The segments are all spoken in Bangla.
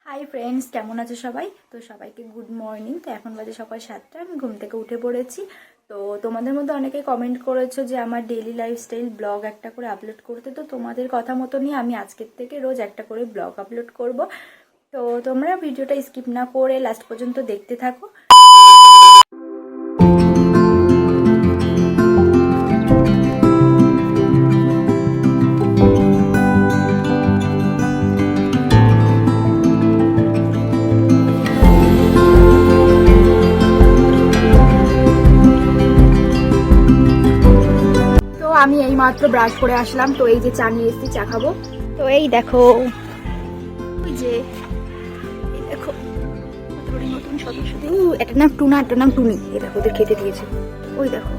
হাই ফ্রেন্ডস, কেমন আছো সবাই? তো সবাইকে গুড মর্নিং। তো এখন বাজে সকাল 7টা, আমি ঘুম থেকে উঠে পড়েছি। তো তোমাদের মধ্যে অনেকে কমেন্ট করেছো যে আমার ডেইলি লাইফস্টাইল ব্লগ একটা করে আপলোড করতে। তো তোমাদের কথা মতো নিয়ে আমি আজকের থেকে রোজ একটা করে ব্লগ আপলোড করব। তো তোমরা ভিডিওটা স্কিপ না করে লাস্ট পর্যন্ত দেখতে থাকো। আমি এই মাত্র ব্রাশ করে আসলাম। তো এই যে চা নিয়ে এসেছি, চা খাবো। তো এই দেখো, ওই যে এই দেখো নতুন সদস্য, এটার নাম টুনা, এটার নাম টুনি। এই দেখো ওদের খেতে দিয়েছে। ওই দেখো,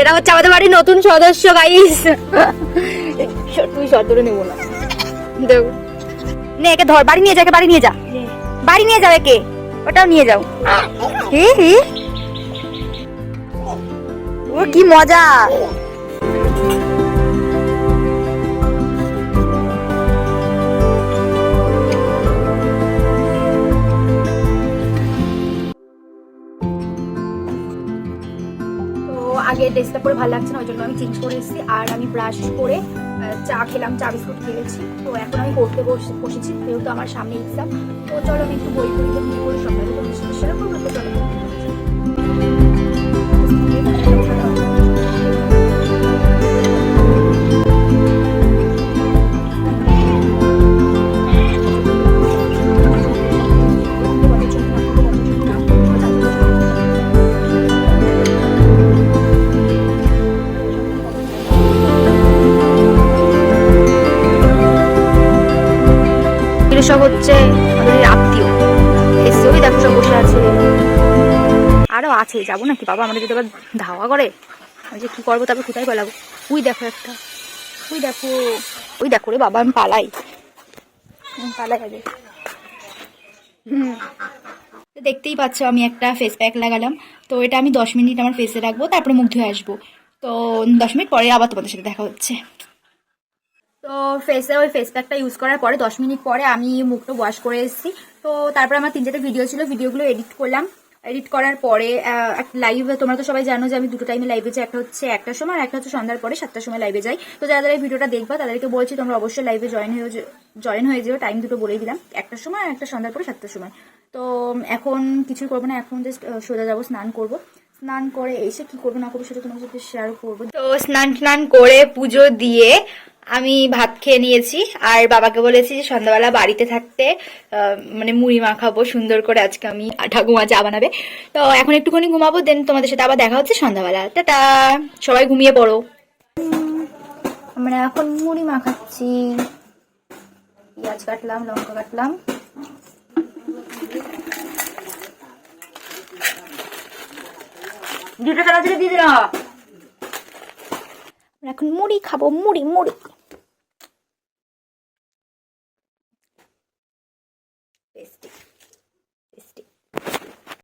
এরা হচ্ছে আমাদের বাড়ির নতুন সদস্য গাইস। তুই শর্ত ধরে নেবো না, দেখো নে, একে ধর, বাড়ি নিয়ে যা, বাড়ি নিয়ে যা, বাড়ি নিয়ে যাও একে, ওটাও নিয়ে যাও। ও কি মজা! আগে ড্রেসটা পরে ভালো লাগছে না, ওই জন্য আমি চেঞ্জ করে এসেছি। আর আমি ব্রাশ করে চা খেলাম, চা বিস্কুট খেয়েছি। তো এখন আমি পড়তে বসেছি, যেহেতু আমার সামনে এক্সাম। তো চলো আমি একটু বই পড়ি, বই পড়ে সকালে তো সেটা করবো। তো চলো সব হচ্ছে আমাদের আত্মীয় এসে, ওই দেখো সব বসে আছে। আরো আছে, যাবো নাকি বাবা? আমাদের যদি আবার ধাওয়া করে, আমি যে কি করবো, তারপর কোথায় পালাবো? ওই দেখো একটা, ওই দেখো, ওই দেখো রে বাবা, আমি পালাই আগে। দেখতেই পাচ্ছ আমি একটা ফেস প্যাক লাগালাম। তো এটা আমি 10 মিনিট আমার ফেসে রাখবো, তারপরে মুখ ধুয়ে আসবো। তো 10 মিনিট পরে আবার তোমাদের সাথে দেখা হচ্ছে। তো ফেসে ওই ফেস প্যাকটা ইউজ করার পরে 10 মিনিট পরে আমি মুখটা ওয়াশ করে এসেছি। তো তারপরে আমার 3-4টা ভিডিও ছিল, ভিডিওগুলো এডিট করলাম। এডিট করার পরে লাইভ, তোমরা তো সবাই জানো যে আমি দুটো টাইমে লাইভে যাই, একটা হচ্ছে 1টার সময় আর একটা হচ্ছে সন্ধ্যার পরে 7টার সময় লাইভে যাই। তো যারা এই ভিডিওটা দেখবা তাদেরকে বলছি তোমরা অবশ্যই লাইভে জয়েন হয়ে যেও। টাইম দুটো বলেই দিলাম, 1টার সময় আর একটা সন্ধ্যার পরে 7টার সময়। তো এখন কিছুই করবো না, এখন জাস্ট সোজা যাবো, স্নান করবো। স্নান করে এসে কি করবো না করবো সেটা তোমার সাথে শেয়ার করবো। তো স্নান করে পুজো দিয়ে আমি ভাত খেয়ে নিয়েছি। আর বাবাকে বলেছি যে সন্ধ্যাবেলা বাড়িতে থাকতে মানে মুড়ি মাখাবো সুন্দর করে, আজকে আমি ঠাকুমা চা বানাবে। তো এখন একটুখানি ঘুমাবো, দেন তোমাদের সাথে আবার দেখা হচ্ছে সন্ধ্যাবেলা। টাটা, সবাই ঘুমিয়ে পড়ো। আমরা এখন মুড়ি মাখাচ্ছি, পেঁয়াজ কাটলাম, লঙ্কা কাটলাম। দুটো টাকা দিয়ে দিলাম। এখন মুড়ি খাবো, মুড়ি।